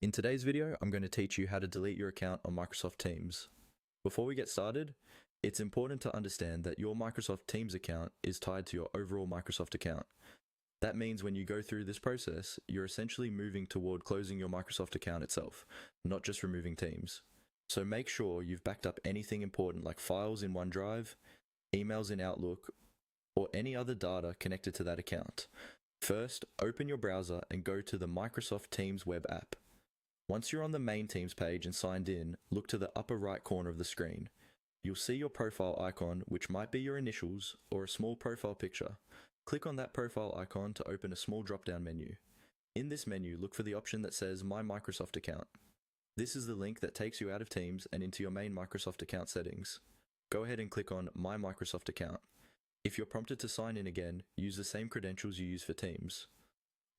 In today's video, I'm going to teach you how to delete your account on Microsoft Teams. Before we get started, it's important to understand that your Microsoft Teams account is tied to your overall Microsoft account. That means when you go through this process, you're essentially moving toward closing your Microsoft account itself, not just removing Teams. So make sure you've backed up anything important like files in OneDrive, emails in Outlook, or any other data connected to that account. First, open your browser and go to the Microsoft Teams web app. Once you're on the main Teams page and signed in, look to the upper right corner of the screen. You'll see your profile icon, which might be your initials or a small profile picture. Click on that profile icon to open a small drop-down menu. In this menu, look for the option that says My Microsoft Account. This is the link that takes you out of Teams and into your main Microsoft account settings. Go ahead and click on My Microsoft Account. If you're prompted to sign in again, use the same credentials you use for Teams.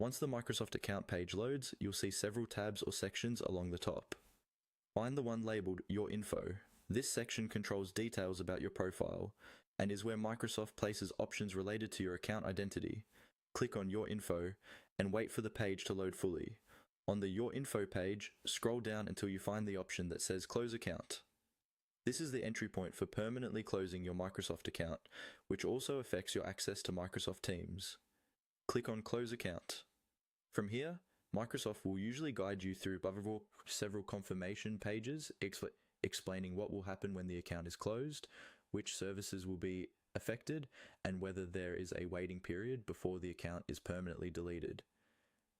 Once the Microsoft account page loads, you'll see several tabs or sections along the top. Find the one labeled Your Info. This section controls details about your profile and is where Microsoft places options related to your account identity. Click on Your Info and wait for the page to load fully. On the Your Info page, scroll down until you find the option that says Close Account. This is the entry point for permanently closing your Microsoft account, which also affects your access to Microsoft Teams. Click on Close Account. From here, Microsoft will usually guide you through several confirmation pages explaining what will happen when the account is closed, which services will be affected, and whether there is a waiting period before the account is permanently deleted.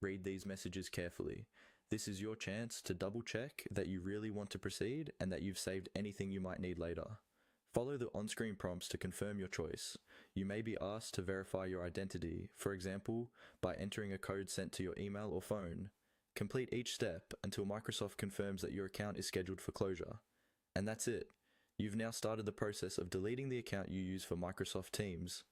Read these messages carefully. This is your chance to double check that you really want to proceed and that you've saved anything you might need later. Follow the on-screen prompts to confirm your choice. You may be asked to verify your identity, for example, by entering a code sent to your email or phone. Complete each step until Microsoft confirms that your account is scheduled for closure. And that's it. You've now started the process of deleting the account you use for Microsoft Teams.